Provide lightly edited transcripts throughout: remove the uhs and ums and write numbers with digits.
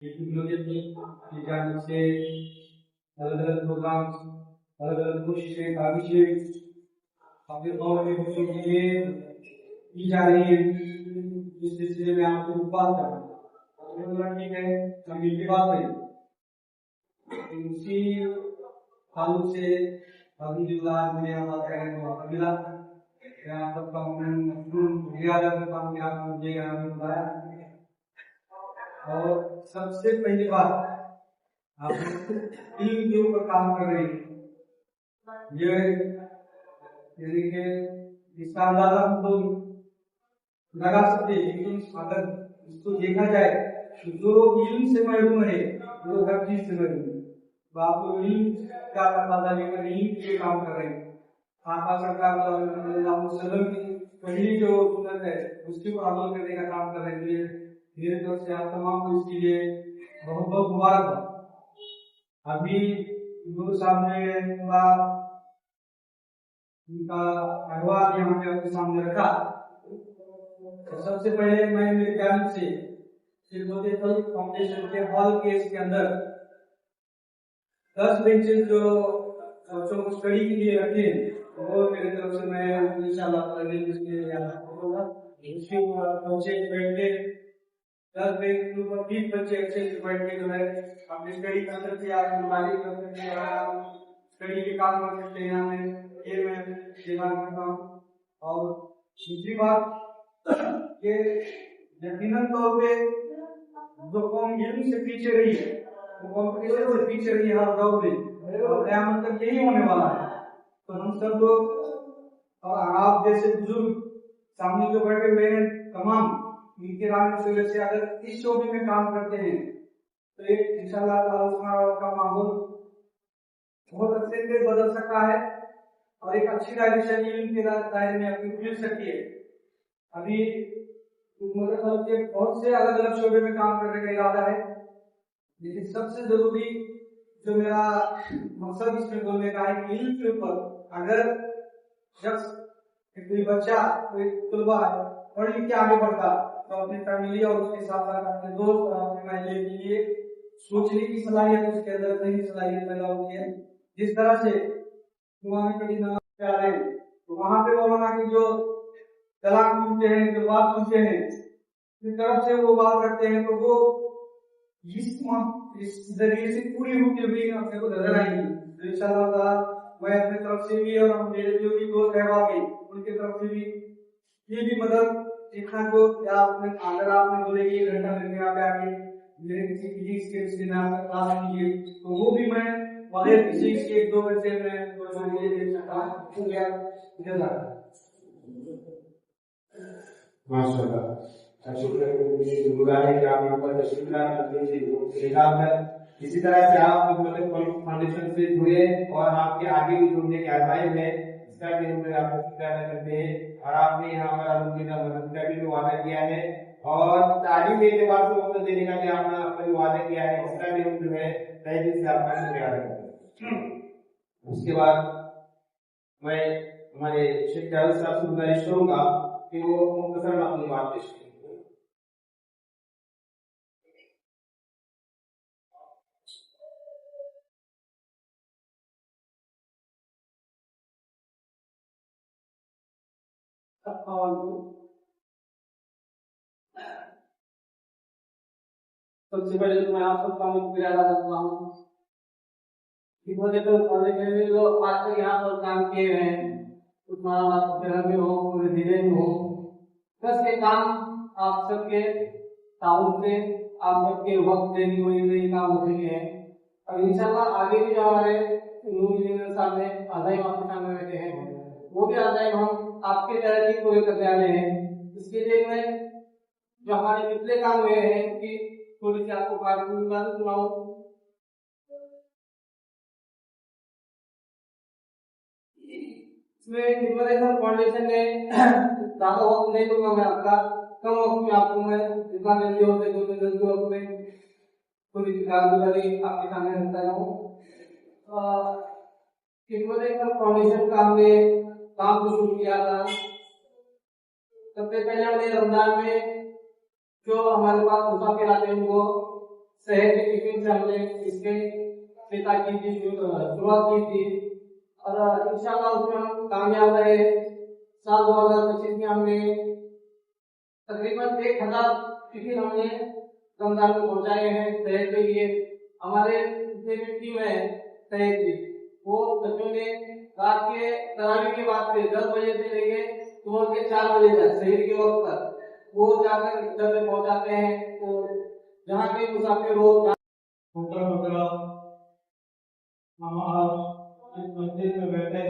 की जानिब से अलग अलग प्रोग्राम, अलग अलग कोशिशें, काविशें आपके गाँव में बच्चों के लिए की जा रही है। इस सिलसिले में आपको बात करना ठीक है, हम मिलकर बात करें। उसी ताल्लुक से अल्हम्दुलिल्लाह मुझे बात करने को मौका मिला। यहाँ सबका काम किया मुझे यहाँ पे बुलाया। और सबसे पहली बात, आप इल्म के ऊपर काम कर रहे हैं। ये यानी कि इसका अंदाजा हम तो लगा सकते हैं, लेकिन अगर इसको देखा जाए तो जो इल्म से महरूम है वो हर चीज से महरूम है। तो आपको इल्म का अंदाजा लेकर इल्म के काम कर रहे हैं। आका सरकार की पहली जो सुन्नत है उसके ऊपर अमल करने का काम कर रहे हैं। मेरे तरफ से आप तमाम को इसके लिए बहुत बहुत मुबारक हो। अभी गुरु साहब ने पूरा उनका अहवाल यहाँ पे आपके सामने रखा। तो सबसे पहले मैं मेरे जानिब से फाउंडेशन के हॉल केस के अंदर 10 बेंचेस जो बच्चों को स्टडी के लिए रखे वो मेरे तरफ से मैं इंशाल्लाह उसके ऊपर बैठ के 10 बेंच के ऊपर 20 बच्चे अच्छे से बैठ के जो है अपनी स्टडी कर सकते हैं, आप मोबाइल कर सकते हैं, स्टडी के काम कर सकते हैं। मैं सेवा करता हूँ। और दूसरी बात ये यकीनन तौर पे जो कौम इल्म से पीछे रही है वो कॉम्पिटिशन से पीछे रही है हर दौर में, और क़यामत तक यही होने वाला है। तो हम सब लोग और आप जैसे बुजुर्ग सामने जो बैठे हुए हैं तमाम इनके राज से अगर इस शोबे में काम करते हैं तो एक इंशाल्लाह का माहौल बहुत अच्छे से बदल सकता है और एक अच्छी डायरेक्शन इनके दायरे में अपनी मिल सकती है। अभी मुझे बहुत से अलग अलग शोबे में काम करने का इरादा है, लेकिन सबसे जरूरी जो मेरा मकसद इसमें बोलने का है कि इल्म के ऊपर अगर शख्स कोई बच्चा कोई तलबा पढ़ लिख के आगे बढ़ता तो अपनी फैमिली और उसके साथ साथ अपने दोस्त और अपने महल्ले के लिए सोचने की सलाहियत उसके अंदर नई सलाहियत पैदा होती है। जिस तरह से तो वहां पे मौलाना की जो तलाक सुनते हैं, जो बात सुनते हैं, जिस तरफ से वो बात करते हैं तो वो इस जरिए से पूरी होती हुई अपने को नजर आएंगी। तो इंशाअल्लाह मैं अपनी तरफ से भी और मेरे जो भी दोस्त रहवागे उनकी तरफ से भी ये भी मदद सीखना को या आपने अगर आपने बोले कि 1 घंटा लेके आप आगे मेरे किसी फिजिक्स के इसके नाम पर क्लास कीजिए तो वो भी मैं बगैर फिजिक्स के 1-2 घंटे में माशाल्लाह। शुक्रिया आप यहाँ पर इसी तरह से आप फाउंडेशन से जुड़े और आपके आगे भी जुड़ने के आज़ाद है, इसका भी हम आपको शुक्रिया अदा करते हैं। और आपने यहाँ पर अल्हम्दुलिल्लाह मदद का भी वादा किया है और तालीम के बाद से मदद देने का भी आपने अपने वादा किया है, इसका भी हम जो है तहे दिल से आपका शुक्रिया अदा करते हैं। उसके बाद मैं हमारे शेख जावेद साहब से गुजारिश करूंगा कि वो मुख्तसर अपनी बात पेश करें। सबसे पहले तो मैं आप सबका शुक्रिया अदा करता हूँ कि मुझे तो कॉलेज में जो आज तक यहाँ पर काम किए हैं उसमें में हो पूरे जिले में हो, बस ये काम आप सबके ताउन से आप सबके वक्त देनी हुई नई काम हो रही है। और इंशाल्लाह आगे भी जो हमारे सामने आदाई आपके सामने बैठे हैं वो भी आदाई हम आपके तरह ही पूरे करने वाले हैं। इसके लिए मैं जो हमारे पिछले काम हुए हैं कि थोड़ी सी आपको बात सुनाऊं। इसमें निम्बलेश्वर फाउंडेशन ने ज्यादा वक्त नहीं दूंगा मैं आपका, कम वक्त में आपको मैं जितना जल्दी होते जल्दी वक्त में थोड़ी सी कारगुजारी आपके सामने रखता हूँ। निम्बलेश्वर फाउंडेशन का हमने काम को शुरू किया था। सबसे पहले हमने रमजान में जो हमारे पास मुसाफिर आते हैं उनको शहर के टिफिन से हमने इसके पिता की थी शुरुआत की थी और इंशाल्लाह उसमें हम कामयाब रहे। साल 2025 में हमने तकरीबन 1000 टिफिन हमने रमजान में पहुंचाए हैं शहर के लिए। हमारे जितने भी टीम है शहर की, वो बच्चों ने रात के तरावी के बाद से 10 बजे से लेके सुबह के 4 बजे तक शहर के वक्त तक वो जाकर इधर पहुंचाते हैं। तो जहाँ के मुसाफिर लोग होटल वगैरह हम आज इस मस्जिद में बैठे,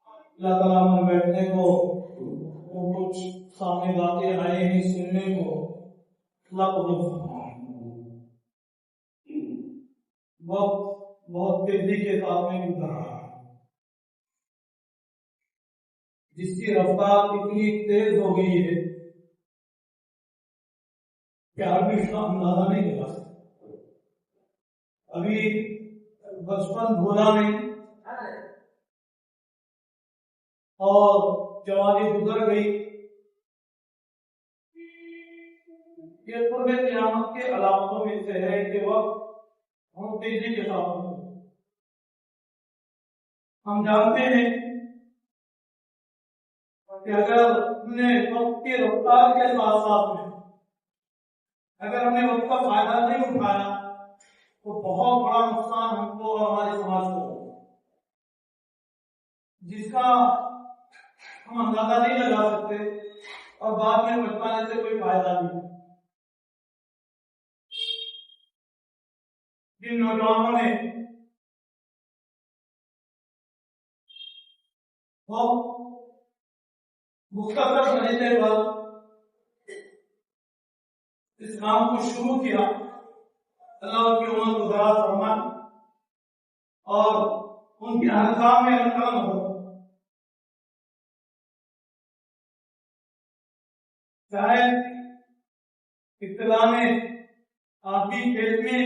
अल्लाह ताला में बैठने को कुछ सामने बातें आए हैं सुनने को, अल्लाह को वक्त बहुत तेजी के साथ में गुजर रहा है, जिसकी रफ्तार इतनी तेज हो गई है कि आदमी इसका अंदाजा नहीं लगा सकता। अभी बचपन भूला नहीं और जवानी गुजर गई। ये पूरे क़यामत के अलामतों में से है कि वक्त हम तेजी के साथ हम जानते हैं कि अगर हमने वक्त की रफ्तार के साथ साथ में अगर हमने वक्त का फायदा नहीं उठाया तो बहुत बड़ा नुकसान हमको और हमारे समाज को, जिसका हम अंदाजा नहीं लगा सकते और बाद में पछताने से कोई फायदा नहीं। जिन नौजवानों ने मुख्तसर तरीके पर इस काम को शुरू किया, अल्लाह की उम्र को दराज फरमाए और उनके हर काम में करम हो। चाहे इत्तला में आपकी खेत में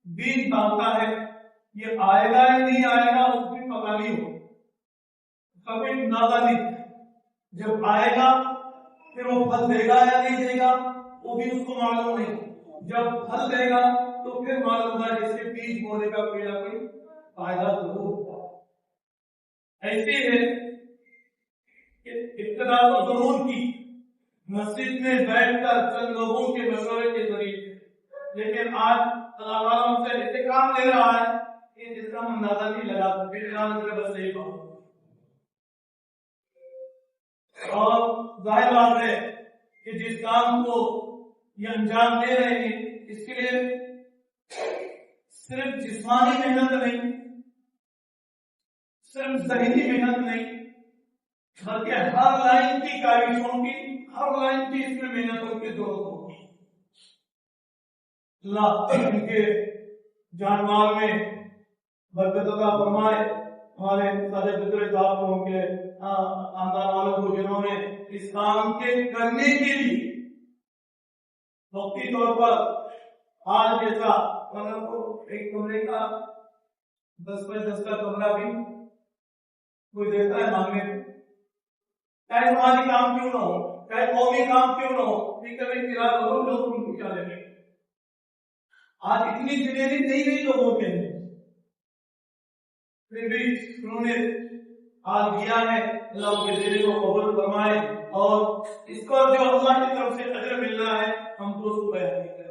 बीज डालता है, ये आएगा या नहीं आएगा उसकी पता नहीं हो, कभी अंदाजा नहीं। जब आएगा फिर वो फल देगा या नहीं देगा वो भी उसको मालूम नहीं। जब फल देगा तो फिर मालूम होगा जिसके बीज बोने का कोई ना कोई फायदा जरूर होगा। ऐसे है कि इब्तिदा तो जरूर की मस्जिद में बैठकर चंद लोगों के मशवरे के जरिए, लेकिन आज अल्लाह हमसे ऐसे काम ले रहा है कि जिसका हम अंदाजा नहीं लगा सकते। बस यही बात और जाहिर बात है कि जिस काम को ये अंजाम दे रहे हैं इसके लिए सिर्फ जिस्मानी मेहनत नहीं, सिर्फ ज़हनी मेहनत नहीं, बल्कि हर लाइन की काविशों की, हर लाइन की इसमें मेहनतों की जरूरत होगी। अल्लाह इनके जानमाल में बरकत अता फरमाए। हमारे सारे बुजुर्ग साहब के खानदान वालों को जिन्होंने इस काम के करने के लिए वक्ती तौर पर आज जैसा को एक कमरे का 10 बाय 10 का कमरा भी कोई देता है मांगने को, चाहे समाजी काम क्यों ना हो, चाहे कौमी काम क्यों ना हो, कभी किराया करो लोग उनको क्या लेंगे। आज इतनी जिम्मेदारी नहीं गई लोगों के, फिर भी उन्होंने आज दिया है। अल्लाह के दिल को कबूल फरमाए और इसको जो अल्लाह की तरफ से अजर मिल रहा है हमको उसको बयान नहीं कर रहे।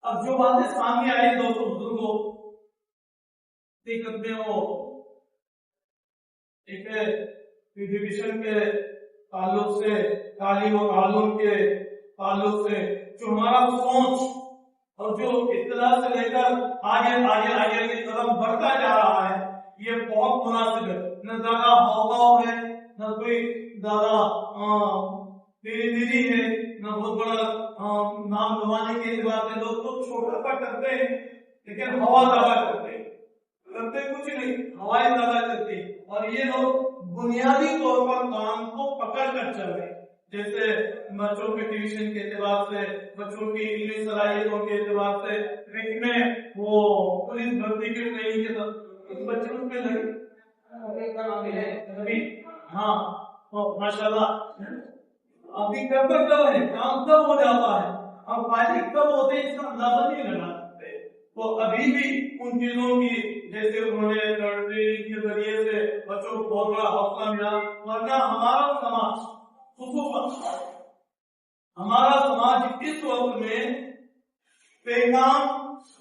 अब जो बातें सामने आई दोस्तों बुजुर्गों, में वो एक एजुकेशन के ताल्लुक से, तालीम और ताल्लुम के ताल्लुक से जो हमारा सोच और जो इत्तला से लेकर आगे आगे आगे की तरफ बढ़ता जा रहा है, ये बहुत मुनासिब है। न ज्यादा हाव है, न कोई ज्यादा तेरी है, न बहुत बड़ा नाम कमाने के एतबार से लोग तो छोटा सा करते हैं लेकिन हवा ज्यादा करते हैं, करते कुछ नहीं, हवाएं ज्यादा करती है। और ये लोग बुनियादी तौर पर काम को पकड़ कर चल रहे हैं, जैसे बच्चों के ट्यूशन के एतबार से, बच्चों की इंग्लिश सलाहियतों के एतबार से, में वो पुलिस भर्ती के ट्रेनिंग के साथ बच्चों पे लगे। हाँ तो माशाल्लाह अभी कब है, काम कब हो जाता है। ہم فائدے کب ہوتے ہیں اس کا اندازہ نہیں لگا سکتے. تو ابھی بھی ان چیزوں کی جیسے انہوں نے ٹریننگ کے ذریعے سے بچوں کو بہت بڑا حوصلہ ملا. ورنہ ہمارا سماج خصوصاً ہمارا سماج اس وقت میں بے کام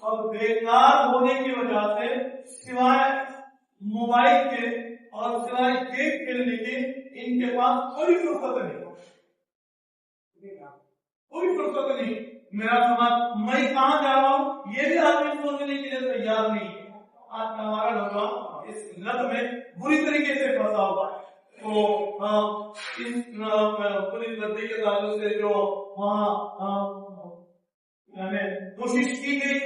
اور بیکار ہونے کی وجہ سے سوائے موبائل کے اور سوائے گیم کھیلنے کے ان کے پاس کوئی فرصت نہیں. کوئی فرصت نہیں. میرا سماج میں کہاں جا رہا ہوں یہ بھی آدمی سوچنے کے لیے تیار نہیں ہے. آج کا ہمارا نوجوان اس لت میں بری طریقے سے پھنسا ہوا ہے. تو اس پولیس ردی کے تعلق سے جو وہاں کوشش کی گئی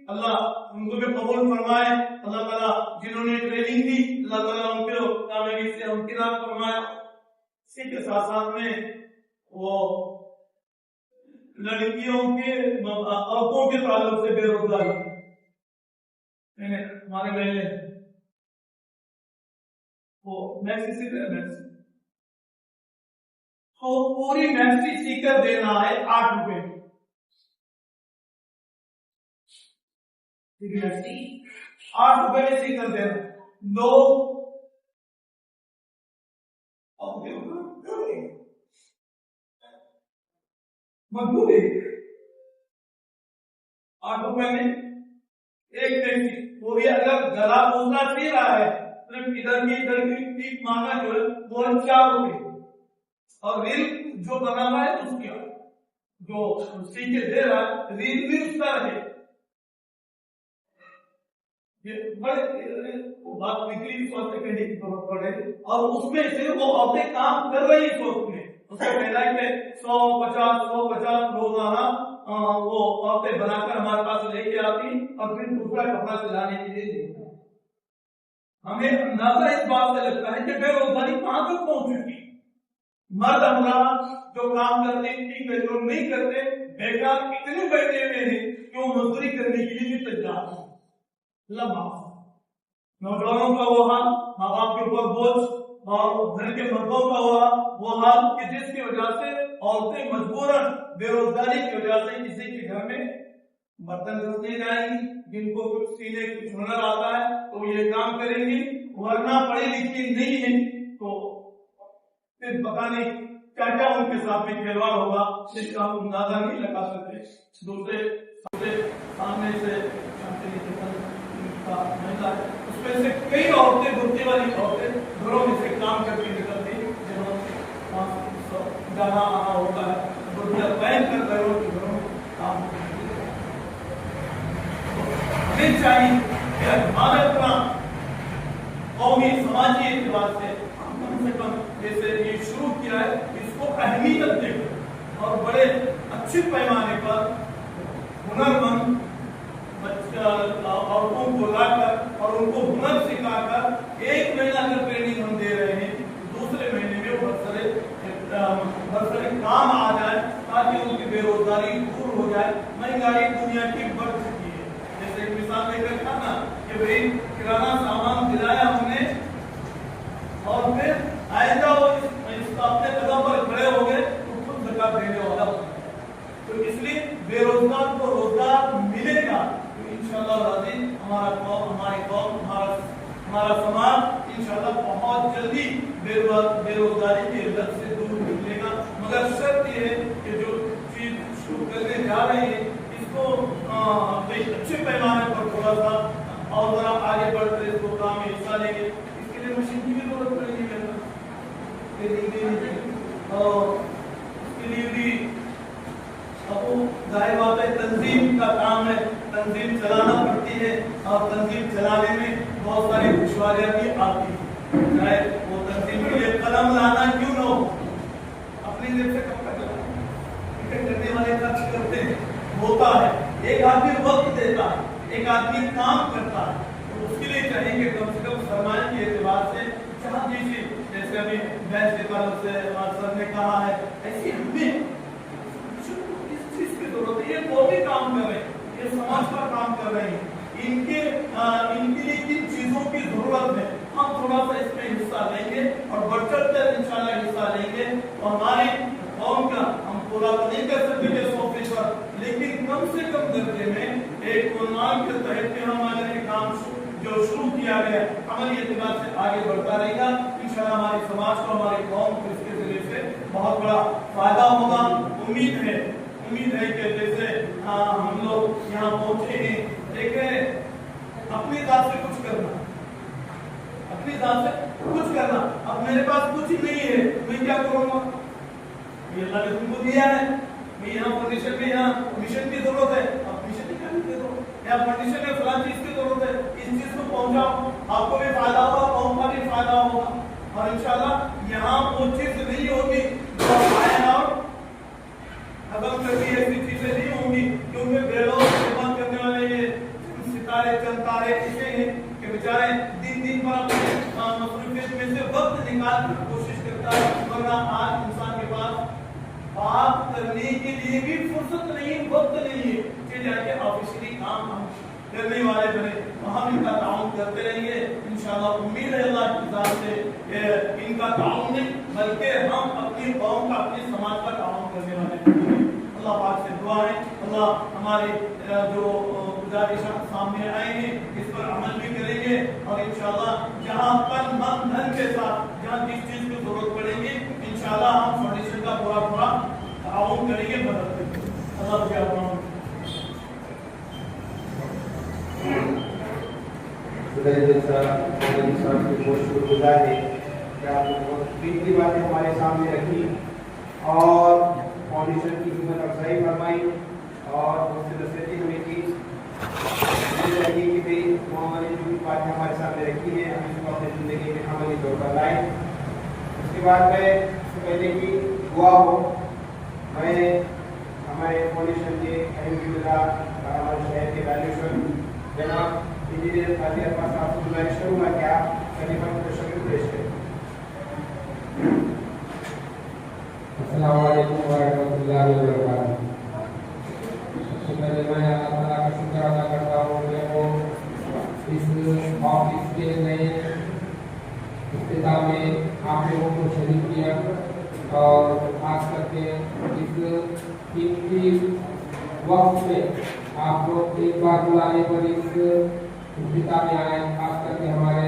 اللہ ان کو بھی قبول فرمائے. اللہ تعالیٰ جنہوں نے ٹریننگ دی اللہ تعالیٰ ان کو کامیابی سے ہمکنار فرمایا. اسی کے ساتھ ساتھ میں وہ لڑکیوں کے عورتوں کے تعلق سے بے روزگاری ہمارے محلے وہ میکسی تو پوری میکسی سیکر دینا ہے 8 روپے. 8 روپے میں سیکر دینا. لوگ مجبوری 8 روپے میں ایک میکسی. وہ بھی اگر گلا پوچھنا چاہ رہا ہے صرف ادھر کی ٹیپ مانگا جو ہے وہ 4 روپے. اور ریل جو بنا ہوا ہے اس کی جو سیکھے دے رہا ہے ریل بھی اس کا رہے. یہ بڑے بات نکلی سوچ کرنے کی ضرورت پڑ رہی اور اس میں سے وہ عورتیں کام کر رہی ہیں. سوچ میں اس کو پہلا میں 150 روزانہ وہ عورتیں بنا کر ہمارے پاس لے کے آتی اور پھر دوسرا کپڑا سلانے کے لیے دیتی. ہمیں اندازہ اس بات سے لگتا ہے کہ بے روزگاری کہاں تک پہنچ چکی. مرد حضرات جو کام کرتے ٹھیک ہے جو نہیں کرتے بیکار اتنے بیٹھے ہوئے ہیں کہ وہ مزدوری کرنے کے لیے بھی تیار ہیں. لمحہ نوجوانوں کا وہ حال, ماں باپ کے اوپر بوجھ اور گھر کے مردوں کا وہ حال کہ جس کی وجہ سے عورتیں مجبوراً بے روزگاری کی وجہ سے کسی کے گھر میں برتن رکھنے جائیں گی. جن کو کچھ سینے کچھ ہنر آتا ہے تو یہ کام کریں گی. ورنہ پڑھی لکھی نہیں ہے تو پھر پتا نہیں کیا کیا ان کے ساتھ میں کھلواڑ ہوگا جس کا ہم اندازہ نہیں لگا سکتے. دوسرے سامنے سے اس میں سے کئی عورتیں دھوتی والی عورتیں گھروں میں سے کام کر کے نکلتی جہاں جانا آنا ہوتا ہے دھوتیاں پہن کر گھروں کے گھروں میں کام کرتی. ہمیں چاہیے کہ ہمارا اپنا قومی سماجی اعتبار سے کم سے کم جیسے یہ شروع کیا ہے اس کو اہمیت دے کر اور بڑے اچھے پیمانے پر ہنر مند عورتوں کو لا کر اور ان کو ہنر سکھا کر 1 مہینہ کا ٹریننگ ہم دے رہے ہیں. دوسرے مہینے میں برسرے کام آ جائے تاکہ ان کی بے روزگاری دور ہو جائے. مہنگائی دنیا کی بڑھ چکی ہے. جیسے ایک مثال لے کر کہا نا کہ بھائی کرانہ سامان دلایا ہم نے اور پھر آئندہ وہ اپنے قدم پر کھڑے ہو گئے تو خود زکات دینے والا ہوتا ہے. تو اس لیے بے روزگار کو روزگار ملے گا تو انشاءاللہ راضی ہمارا قوم ہماری قوم ہمارا سماج انشاءاللہ بہت جلدی بے روزگاری کی لت سے دور نکلے گا. مگر شرط یہ ہے کہ جو چیز شروع کرنے جا رہے ہیں اس کو ایک اچھے پیمانے پر تھوڑا سا اور ذرا آگے بڑھ کر اس پروگرام میں حصہ لیں گے. اس کے لیے مشین کی بھی ضرورت پڑے گی اور اس کے لیے بھی ظاہر بات ہے تنظیم کا کام ہے. تنظیم چلانا پڑتی ہے اور تنظیم چلانے میں بہت ساری دشواریاں بھی آتی ہیں. چاہے وہ تنظیم کے لیے قلم لانا کیوں نہ ہو اپنی جیب سے کب تک کرنے والے خرچ کرتے ہیں ہوتا ہے. ایک آدمی وقت دیتا ہے ایک آدمی کام کرتا ہے تو اس کے لیے چاہیے کہ کم سے کم سرمایہ کے اعتبار سے جہاں جیسے ابھی بینک کے تعلق سے سر نے کہا ہے ایسی ہمیں ضرورت ہے. یہ قومی کام کر رہے ہیں یہ سماج پر کام کر رہے ہیں. ان کے لیے کن چیزوں کی ضرورت ہے ہم تھوڑا سا اس میں حصہ لیں گے اور بڑھ چڑھ کر انشاءاللہ حصہ لیں گے. اور ہماری قوم کا ہم پورا تو نہیں کر سکتے کہ 100%, लेकिन कम से कम दर्जे में एक उन्माद के तहत में हमारे ये काम जो शुरू किया गया अमली एतबार से आगे बढ़ता रहेगा। इंशाअल्लाह हमारे समाज को, हमारे कौम को इसके जरिए से बहुत बड़ा फायदा होगा। उम्मीद है कि जैसे हम लोग यहाँ पहुंचे हैं, देखें अपनी जात से कुछ करना, अपनी जात से कुछ करना। अब मेरे पास कुछ ही नहीं है, मैं क्या करूँगा? ये अल्लाह ने तुमको दिया है, मैं यहाँ कंडीशन में, यहाँ मिशन की जरूरत है, अब मिशन की क्या दे दो, या कंडीशन में फलां चीज की जरूरत है, इस चीज को पहुंचाओ, आपको भी फायदा होगा, कौम का भी फायदा होगा। और इंशाल्लाह यहाँ वो चीज नहीं होगी जो आए और खत्म करती ऐसी चीजें नहीं होंगी, क्योंकि बेलोग खिदमत करने वाले ये सितारे चंद तारे ऐसे हैं कि बेचारे दिन पर अपने मसरूफियत में से वक्त निकाल कर कोशिश करता है, वरना आज इंसान के पास बात करने के लिए भी फुर्सत नहीं, वक्त नहीं है कि जाके ऑफिशियली काम हम करने वाले बने। तो हम इनका ताउन करते रहेंगे इंशाअल्लाह। उम्मीद है अल्लाह की जात से इनका ताउन नहीं बल्कि हम अपनी कौम का, अपने समाज का ताउन करने वाले हैं। अल्लाह पाक से दुआ है अल्लाह हमारे जो गुजारिश सामने आए हैं इस पर अमल भी करेंगे, और इंशाअल्लाह जहाँ तन मन धन के साथ जहाँ जिस चीज की जरूरत पड़ेगी इंशाअल्लाह हम फाउंडेशन का पूरा ताउन करेंगे, मदद करेंगे। अल्लाह के शुक्रगुजार है कि आपने बहुत कीमती बातें हमारे सामने रखी और फाउंडेशन की हिम्मत अफजाई फरमाई और उससे नसीहतें हमें की। मुझे लगी कि भाई मोहम्मद जो भी बातें हमारे सामने रखी है हम इसको अपनी ज़िंदगी में अमली तौर पर लाएं। उसके बाद में इससे पहले की दुआ हो, मैं हमारे फाउंडेशन के अहमदुल्लाह हमारे शहर के डायरेक्टर जनाब इंजीनियर काजी अब्बास साहब को गुजारिश करूँगा कि आप कलीमा तशक्कुर पेश करें। अस्सलाम वालेकुम वरहमतुल्लाहि वबरकातुहू। मैं अल्लाह ताला का शुक्र अदा करता हूँ कि वो इस ऑफिस के नए इफ्तिताह में आप लोगों को शरीक किया और खास करके इस कीमती वक्त में आप लोग एक बार बुलाने पर इस इफ्तिताह में आए। खास करके हमारे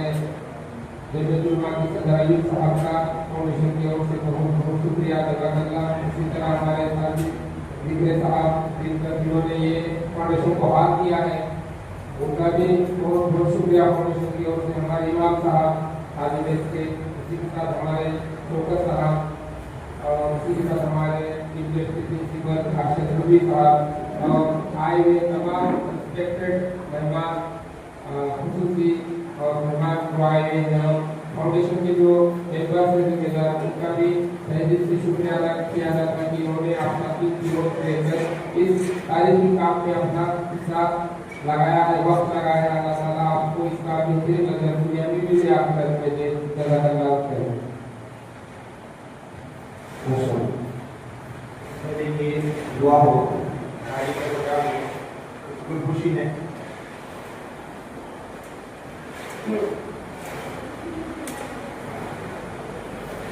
जमीयतुल की सदर अयूब साहब का फाउंडेशन की ओर से बहुत बहुत शुक्रिया अदा करना। इसी तरह हमारे साथ जिक्र साहब जिन्होंने ये फाउंडेशन को हाथ किया है उनका भी बहुत बहुत शुक्रिया फाउंडेशन की ओर से। हमारे इमाम साहब हाजी देश के, इसी के साथ हमारे शौकत साहब और इसी के साथ हमारे प्रिंसिपल राशिद रबी साहब और आए हुए तमाम रिस्पेक्टेड मेहमान खुसूसी और मेहमान को आए हुए हैं। फाउंडेशन के जो मेंबर्स हैं जिम्मेदार उनका भी तहे से शुक्रिया अदा किया जाता है कि उन्होंने अपना कीमती वक्त देकर इस तारीखी काम में अपना हिस्सा लगाया है, वक्त लगाया है। अल्लाह ताला आपको इसका बेहतरीन नजर दुनिया में भी से आप में दे जज़ाकल्लाह खैर। देखिए दुआ हो बिल्कुल खुशी है।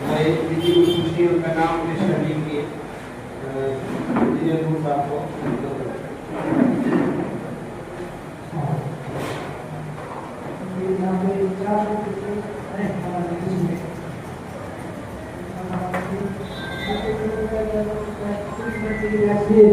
मैं किसी को खुशी उनका नाम अपने शरीर के इंजीनियर साहब को Thank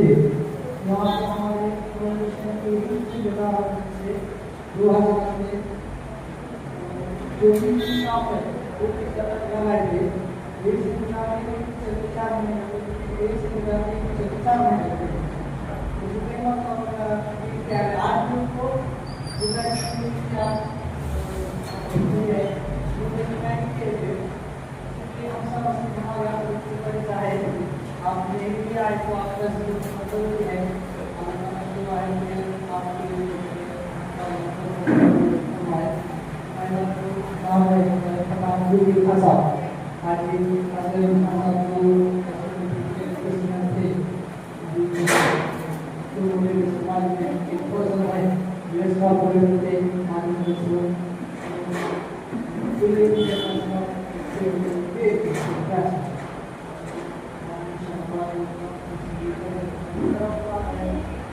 you. तरफ